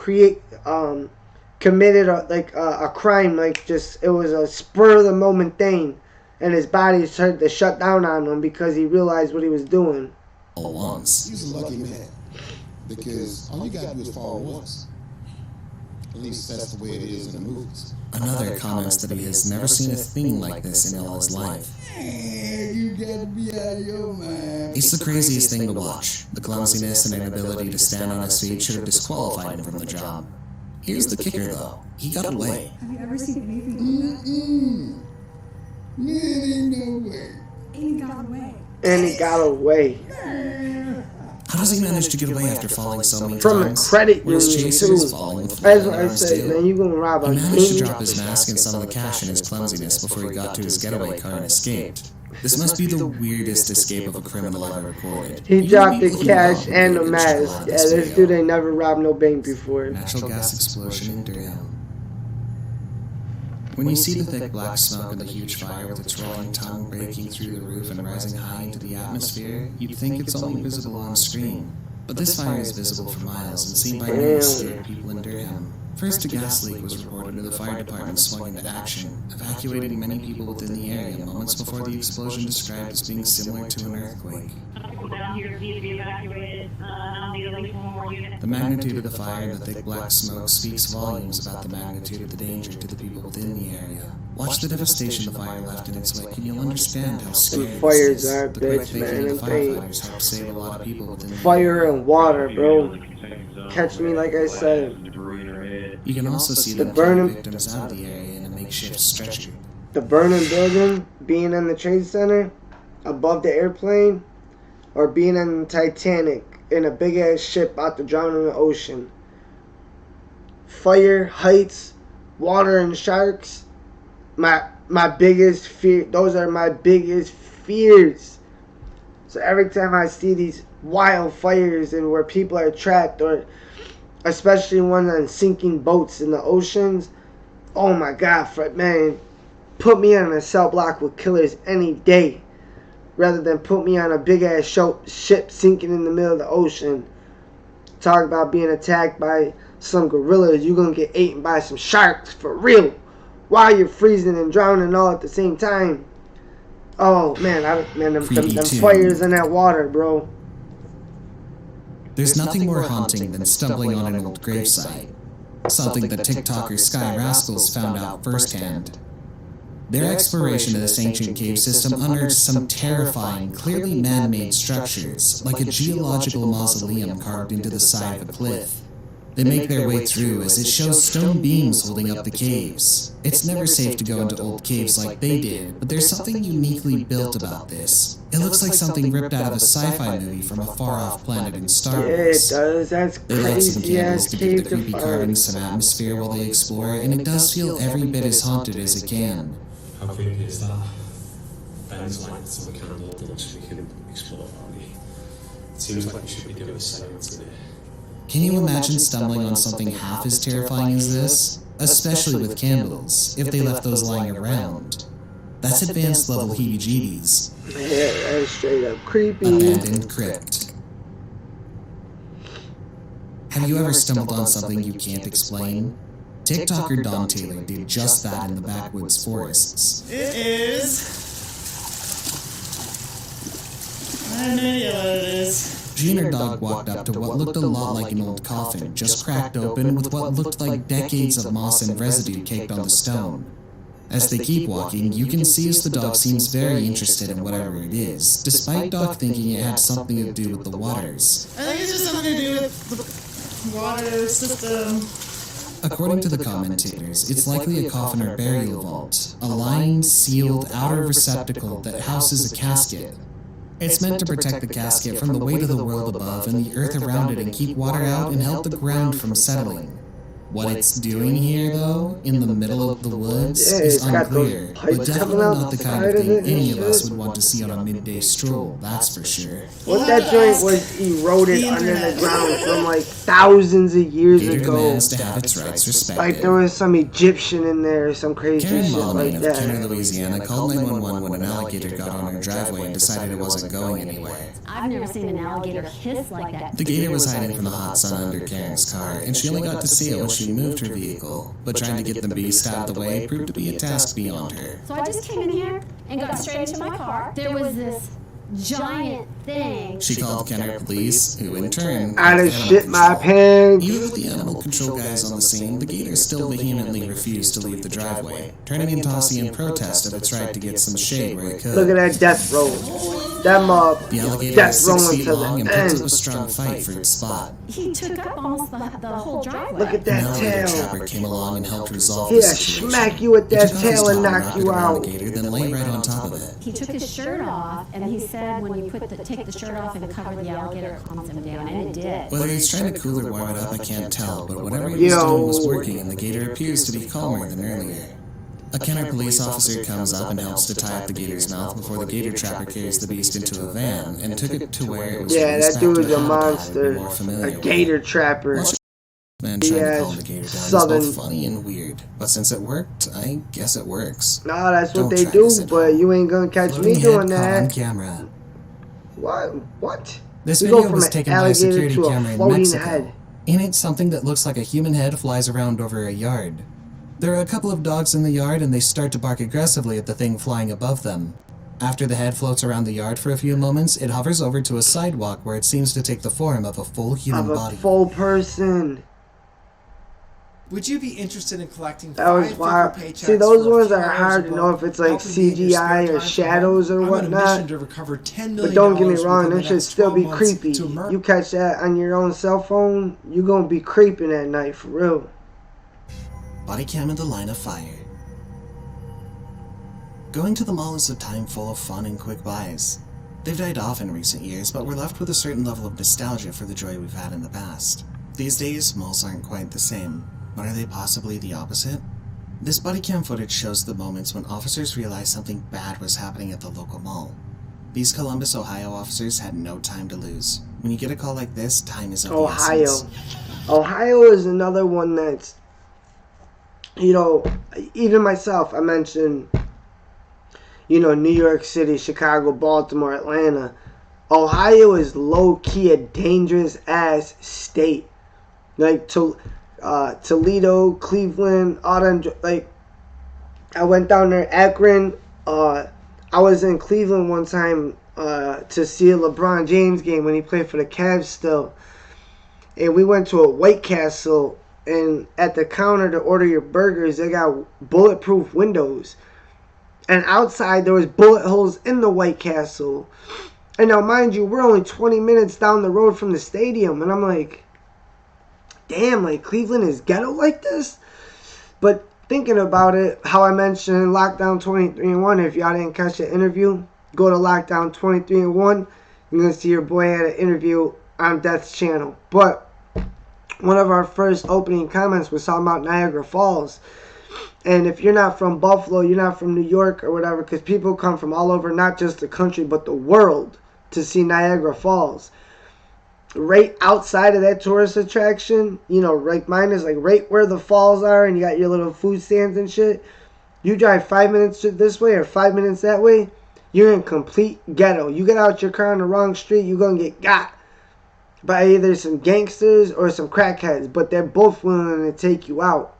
committed a crime, like just it was a spur of the moment thing, and his body started to shut down on him because he realized what he was doing. All once. He's a lucky man because all you gotta do is fall once. At least that's the way it is in the movies. Another comments that he has never seen a thing like this in all his life. Hey, you gotta be out of your mind. It's the craziest thing to watch. The clumsiness and inability to stand on his feet should have disqualified him from the job. Here's the kicker, though. He got away. Have you ever seen anything like that? Man, ain't no way. And he got away. And he got away. How does he manage to get away after falling so many From times? a credit With his union, chasers too. falling with That's what falling I arms, say, too. man. You gonna rob a He managed to king? drop his mask and some of the cash in his clumsiness before he got to his getaway car and escaped. This must be the weirdest escape of a criminal ever recorded. He dropped the Even cash people and the can check a lot mask. of Yeah, this this video. dude ain't never robbed no bank before. Natural gas explosion in Durham. When you see the thick black smoke and the huge fire with its rolling tongue breaking through the roof and rising high into the atmosphere, you'd think it's only visible on screen. But this fire is visible for miles and seen by numerous scared people in Durham. First, a gas leak was reported and the fire department swung into action, evacuating many people within the area moments before the explosion described as being similar to an earthquake. People down here need to be evacuated. I'll need at least one more unit. The magnitude of the fire and the thick black smoke speaks volumes about the magnitude of the danger to the people within the area. Watch the devastation the fire left in its wake and you'll understand how scary Them fires this is. are The quick bitch, thinking man. of the Them things. firefighters helped save a lot of people within the Fire and water, bro. Catch me like I said. You can also see The them burning- carry victims out of the area in a makeshift stretcher. The burning building, being in the Trade Center, above the airplane, or being in the Titanic in a big ass ship about to drown in the ocean. Fire, heights, water, and sharks. My biggest fear. Those are my biggest fears. So every time I see these wildfires and where people are trapped, or especially when on sinking boats in the oceans, oh my God, man, put me on a cell block with killers any day, rather than put me on a big ass ship sinking in the middle of the ocean. Talk about being attacked by some gorillas, you're gonna get eaten by some sharks for real, while you're freezing and drowning all at the same time. Oh man, them fires in that water, bro. There's nothing more haunting than stumbling on an old gravesite. Something that TikToker Sky Rascals found out firsthand. Their exploration of this ancient cave system unearthed some terrifying, clearly man-made structures, like a geological mausoleum carved into the side of a cliff. They make their way through as it shows stone beams holding up the caves. It's never safe to go into old caves like they did, but there's something uniquely built about this. It looks like something ripped out of a sci-fi movie from a far-off planet in Star Wars. Yeah, it does. That's They light some crazy candles ass to give cave the to creepy find. carvings some atmosphere while they explore, and it does feel every bit as haunted as it can. How creepy is that? Ben's like some kind of little which we can explore for me. It seems like we should be doing a seance in it. Can you imagine stumbling on something half as terrifying as this? Especially with candles, if they left those lying around. That's advanced level heebie-jeebies. Yeah, that's straight up creepy. Abandoned crypt. Have you ever stumbled on something you can't explain? TikToker Don Taylor did just that in the backwoods forests. It is. I have no idea what it is. She and her dog walked up to what looked a lot like an old coffin, just cracked open with what looked like decades of moss and residue caked on the stone. As they keep walking, you can see as the dog seems very interested in whatever it is, despite Doc thinking it had something to do with the waters. I think it's just something to do with the water system. According to the commentators, it's likely a coffin or burial vault, a lined, sealed outer receptacle that houses a casket. It's meant to protect the casket from the weight of the world above and the earth around it and keep water out and help the ground from settling. What it's doing here, though, in the middle of the woods, Yeah, is it's got those unclear, pipes but definitely coming out not the the kind side of of thing it and any of us shit. would want to see on a midday stroll, that's for sure. What that joint was eroded under the ground from like thousands of years Gator ago. demands to have its rights respected. Like there was some Egyptian in there or some crazy Karen shit Mulligan like of that. Kenner, Louisiana called 911 when an alligator got on her driveway and decided it wasn't going anywhere. I've never seen an alligator hiss like that. The gator was hiding from the hot sun under Karen's car, and she only got to see it when she moved her vehicle. But trying to get the beast out of the way proved to be a task beyond her. So I just came in here and got straight into my car. There was this giant thing. She called Kenner police, who in turn I done shit my pants. Even with the animal control guys on the scene, the gator still vehemently refused to leave the driveway, turning in Tossie in protest of its right to get some shade where it could. Look at that death roll. That mob. The alligator Death is 6 rolling feet to long and the puts end. up a strong fight for its spot. He took up almost the whole driveway. Look at An that alligator tail. trapper came along and helped resolve He'll the situation. smack you with He that took off his tail and top knock wrapped you it around out. the gator, then lay right on top of it. He took his shirt off, and he said when you take the shirt off and cover the alligator, it calms him down, and it did. Whether he's trying to cool or warm it up, I can't tell, but whatever he was doing was working, and the gator appears to be calmer than earlier. A Kenner police officer comes up and helps to tie up the gator's mouth before the gator trapper carries the beast into a van and took it to where it was released that back to dude's the a habitat monster. it'd be more familiar A with. gator trapper. Man trying to calm the gator down Southern. is both funny and weird, but since it worked, I guess it works. Nah, that's what Don't they try do, this at but you ain't gonna catch me Floating doing head caught on that. camera. What? This We video go from was an taken by a alligator security to a camera in floating Mexico. head. In it, something that looks like a human head flies around over a yard. There are a couple of dogs in the yard, and they start to bark aggressively at the thing flying above them. After the head floats around the yard for a few moments, it hovers over to a sidewalk where it seems to take the form of a full human body. Full person. Would you be interested in collecting That was wild. See, those ones are hard to know if it's like CGI or shadows or whatnot. But don't get me wrong, them should still be creepy. You catch that on your own cell phone, you gonna be creeping at night for real. Body cam in the line of fire. Going to the mall is a time full of fun and quick buys. They've died off in recent years, but we're left with a certain level of nostalgia for the joy we've had in the past. These days, malls aren't quite the same, but are they possibly the opposite? This body cam footage shows the moments when officers realized something bad was happening at the local mall. These Columbus, Ohio officers had no time to lose. When you get a call like this, time is of the essence. Ohio is another one that's, you know, even myself, I mentioned, you know, New York City, Chicago, Baltimore, Atlanta. Ohio is low-key a dangerous-ass state. Like, Toledo, Cleveland, all them, like, I went down there, Akron. I was in Cleveland one time to see a LeBron James game when he played for the Cavs still. And we went to a White Castle, and at the counter to order your burgers, they got bulletproof windows. And outside, there was bullet holes in the White Castle. And now, mind you, we're only 20 minutes down the road from the stadium. And I'm like, damn, like, Cleveland is ghetto like this? But thinking about it, how I mentioned Lockdown 23-1, if y'all didn't catch the interview, go to Lockdown 23-1. You're going to see your boy had an interview on Death's channel. But one of our first opening comments was talking about Niagara Falls. And if you're not from Buffalo, you're not from New York or whatever, because people come from all over, not just the country, but the world to see Niagara Falls. Right outside of that tourist attraction, you know, like mine is like right where the falls are, and you got your little food stands and shit. You drive 5 minutes this way or 5 minutes that way, you're in complete ghetto. You get out your car on the wrong street, you're going to get got by either some gangsters or some crackheads, but they're both willing to take you out.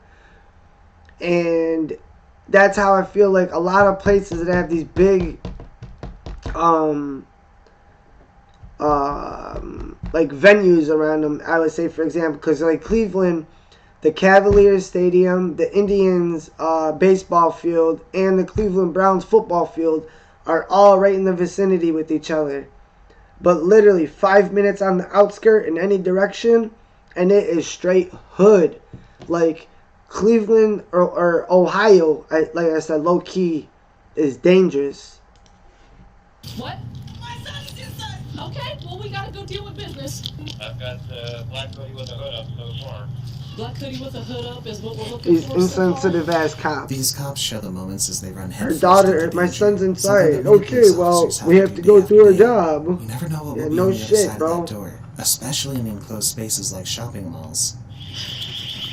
And that's how I feel like a lot of places that have these big like venues around them, I would say, for example, because like Cleveland, the Cavaliers Stadium, the Indians baseball field, and the Cleveland Browns football field are all right in the vicinity with each other. But literally 5 minutes on the outskirt in any direction, and it is straight hood. Like Cleveland or Ohio, like I said, low key is dangerous. What? My son's your son. Okay, well we gotta go deal with business. I've got black hoodie with a hood up so far. Black hoodie with a hood up is what we're looking These for. insensitive ass cops. These cops show the moments as they run Her headfirst daughter, into my danger. son's Something inside. that many Okay, police well, officers we have to go do our job. You never know what will be no on the other shit, side bro. of that door, especially in enclosed spaces like shopping malls.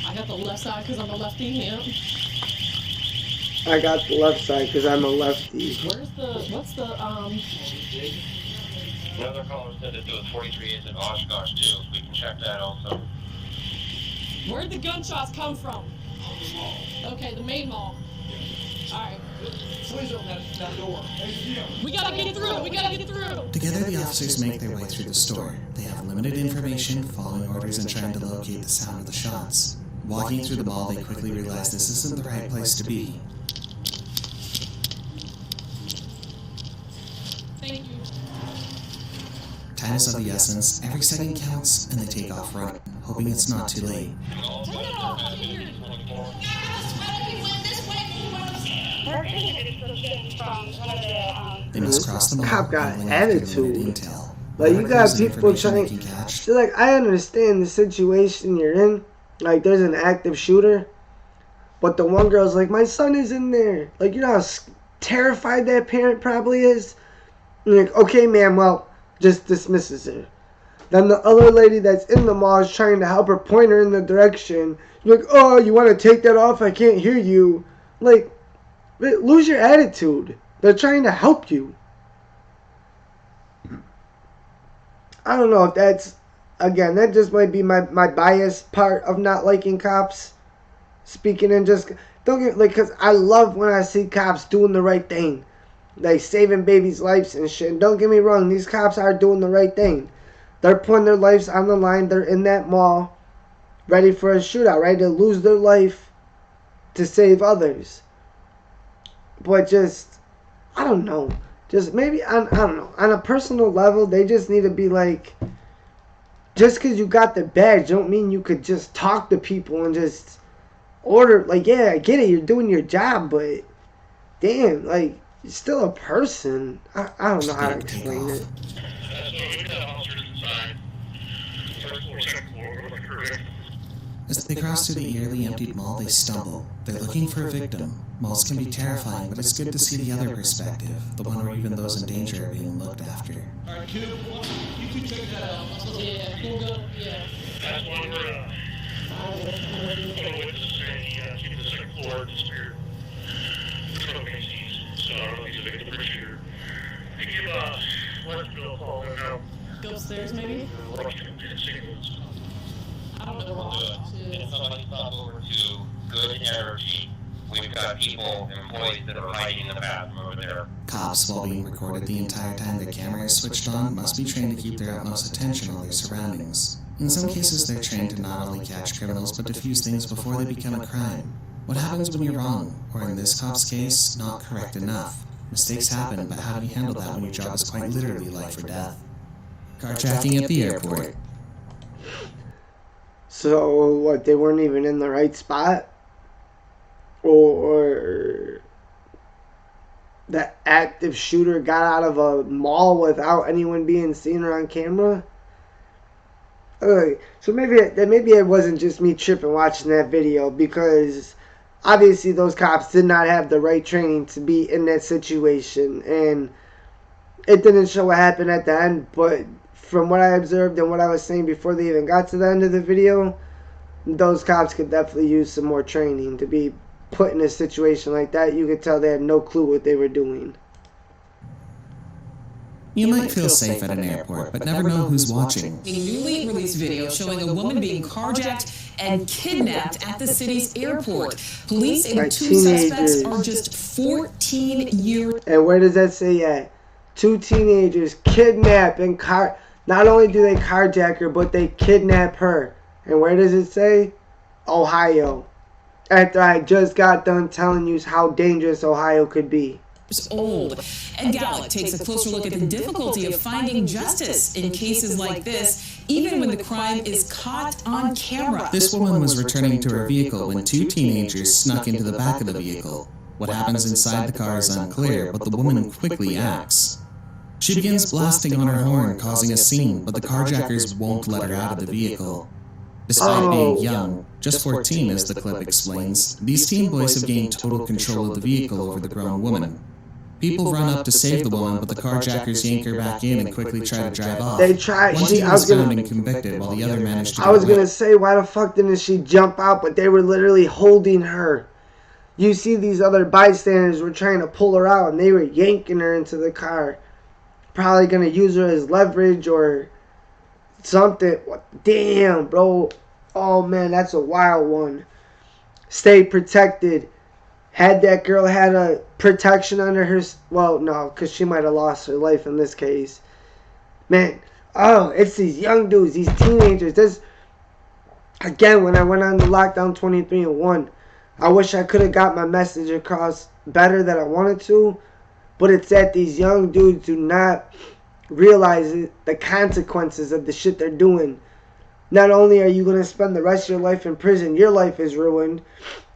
I got the left side because I'm a lefty here. I got the left side because I'm a lefty. What's the Another caller said that there was 43 is in Oshkosh too. We can check that also. Where'd the gunshots come from? Okay, the main mall. Alright. Please open that door. We gotta get through. We gotta get through. Together, the officers make their way through the store. They have limited information, following orders and trying to locate the sound of the shots. Walking through the mall, they quickly realize this isn't the right place to be. Thank you. Time is of the essence, every second counts, and they take off running, hoping it's not too late. Take it off. Get here. They must cross the mall. Cop got attitude. Like, you got people trying. So, like, I understand the situation you're in. Like, there's an active shooter. But the one girl's like, my son is in there. Like, you know how terrified that parent probably is? And you're like, okay, ma'am, well, just dismisses her. Then the other lady that's in the mall is trying to help her, point her in the direction. You're like, oh, you want to take that off? I can't hear you. Like, lose your attitude. They're trying to help you. I don't know if that's, again, that just might be my bias part of not liking cops. Speaking in just, don't get, like, because I love when I see cops doing the right thing. Like, saving babies' lives and shit. And don't get me wrong, these cops are doing the right thing. They're putting their lives on the line. They're in that mall, ready for a shootout, ready to lose their life to save others. But just, I don't know. Just maybe, I don't know. On a personal level, they just need to be like, just because you got the badge don't mean you could just talk to people and just order. Like, yeah, I get it. You're doing your job, but damn, like, you're still a person. I don't know how to explain it. As they cross through the eerily emptied mall, they stumble. They're looking for a victim. Malls can be terrifying, but it's good to see the other perspective, the one where even those in danger are being looked after. Alright, kid, you can check that out. Yeah, we'll go, yeah. That's one where, witnesses saying he, to the second floor, disappeared. So, he's a victim for sure. I give, let's go call him now. Go upstairs, maybe? I don't know what It's somebody thought over to good energy. We've got people, employees that are hiding in the bathroom over there. Cops, while being recorded the entire time the camera is switched on, must be trained to keep their utmost attention on their surroundings. In some cases, they're trained to not only catch criminals, but defuse things before they become a crime. What happens when you're wrong, or in this cop's case, not correct enough? Mistakes happen, but how do you handle that when your job is quite literally life or death? Carjacking at the airport. So, what, they weren't even in the right spot? Or the active shooter got out of a mall without anyone being seen or on camera? Okay, so maybe it wasn't just me tripping watching that video, because obviously those cops did not have the right training to be in that situation, and it didn't show what happened at the end, but from what I observed and what I was saying before they even got to the end of the video, those cops could definitely use some more training to be put in a situation like that. You could tell they had no clue what they were doing. You might feel safe at an airport, but never know who's watching. A newly released video showing a woman being carjacked and kidnapped at the city's airport. Police and two suspects are just 14 years. And where does that say at? 2 teenagers kidnap and not only do they carjack her, but they kidnap her. And where does it say? Ohio. After I just got done telling you how dangerous Ohio could be. Old. And Gallup takes a closer look at the difficulty of finding justice in cases like this, even when the crime is caught on camera. This woman was returning to her vehicle when 2 teenagers snuck into the back of the vehicle. What happens inside the car is unclear, but the woman quickly acts. She begins blasting on her horn, causing a scene, but the carjackers won't let her out of the vehicle. Despite being young, just 14 as the clip explains, these teen boys have gained total control of the vehicle over the grown woman. People run up to save the woman, but the carjackers yank her back in and quickly try to drive off. They tried. One teen was found and convicted, while the other managed to get I was away. gonna say, why the fuck didn't she jump out? But they were literally holding her. You see, these other bystanders were trying to pull her out, and they were yanking her into the car. Probably gonna use her as leverage or something. Damn, bro. Oh man, that's a wild one. Stay protected. Had that girl had a protection under her, well, no, because she might have lost her life in this case. Man, oh, it's these young dudes, these teenagers. This, again, when I went on the lockdown 23-1, I wish I could have got my message across better than I wanted to, but it's that these young dudes do not realize the consequences of the shit they're doing. Not only are you going to spend the rest of your life in prison, your life is ruined,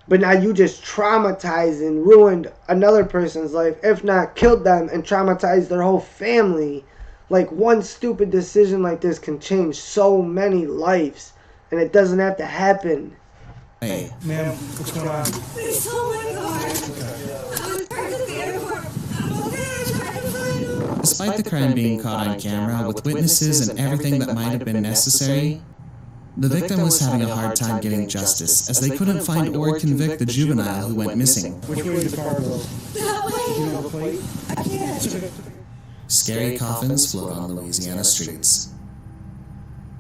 but now you just traumatized and ruined another person's life, if not killed them and traumatized their whole family. Like, one stupid decision like this can change so many lives, and it doesn't have to happen. Hey. Ma'am, what's going on? Despite the crime being caught on camera with witnesses and everything that might have been necessary, the victim was having a hard time getting justice, as they couldn't find or convict the juvenile who went missing. Which way did the car go? Did you know the plate? I can't. Scary coffins float on Louisiana streets.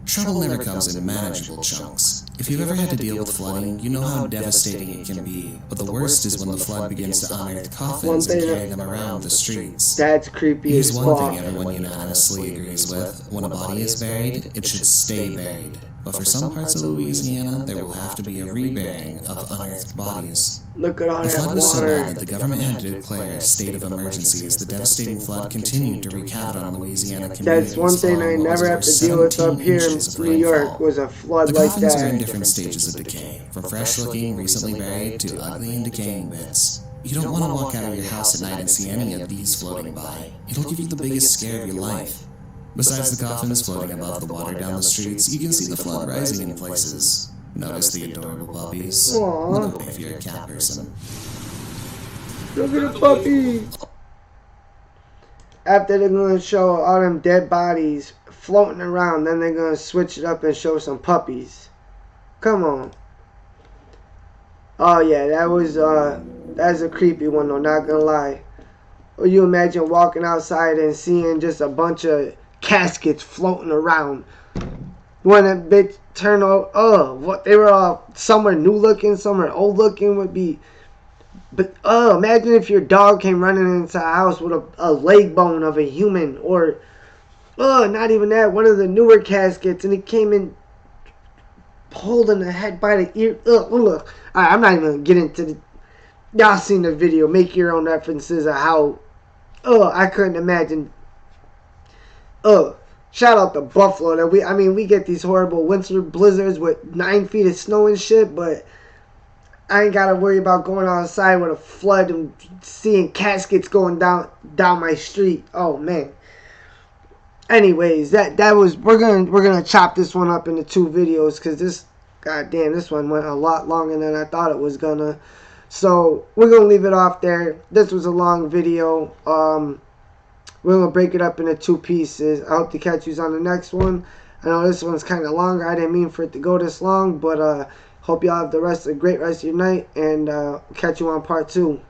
Trouble never comes in manageable chunks. If you've ever had to deal with flooding, you know how devastating it can be, but the worst is when the flood begins to unearth coffins and carry them around the streets. That's creepy as fuck. Here's one thing everyone unanimously agrees with: when a body is buried, it should stay buried. But for some parts of Louisiana, there will have to be a reburying of unearthed bodies. Look at all The that flood was so water. bad that the government had to declare a state of emergency as the devastating flood continued to wreak havoc on Louisiana communities. That's one thing I never have to deal with up here in New York, was a flood The like coffins are in that. different stages of decay, from fresh-looking, recently buried, to ugly and decaying bits. You don't want to walk out of your house at night and see any of these floating by. It'll give you the biggest scare of your life. Besides the coffins floating above the water down the streets, you can see the flood rising in places. Notice the adorable puppies. Aww. Look away if you're a cat person. Look at the puppy. After they're going to show all them dead bodies floating around, then they're going to switch it up and show some puppies. Come on. Oh yeah, that's a creepy one though, not gonna lie. Or you imagine walking outside and seeing just a bunch of caskets floating around. When a bitch turned out, what, they were all, some are new looking, some are old looking, would be. But imagine if your dog came running into a house with a leg bone of a human, or not even that, one of the newer caskets, and it came in holding the head by the ear. Alright, I'm not even gonna get into the. Y'all seen the video, make your own references of how. I couldn't imagine. Shout out to Buffalo. That we get these horrible winter blizzards with 9 feet of snow and shit, but I ain't gotta worry about going outside with a flood and seeing caskets going down my street. Oh man. Anyways, that was we're gonna chop this one up into 2 videos, because this one went a lot longer than I thought it was gonna. So we're gonna leave it off there. This was a long video. We're going to break it up into 2 pieces. I hope to catch you on the next one. I know this one's kind of longer. I didn't mean for it to go this long. But hope y'all have the great rest of your night. And catch you on part 2.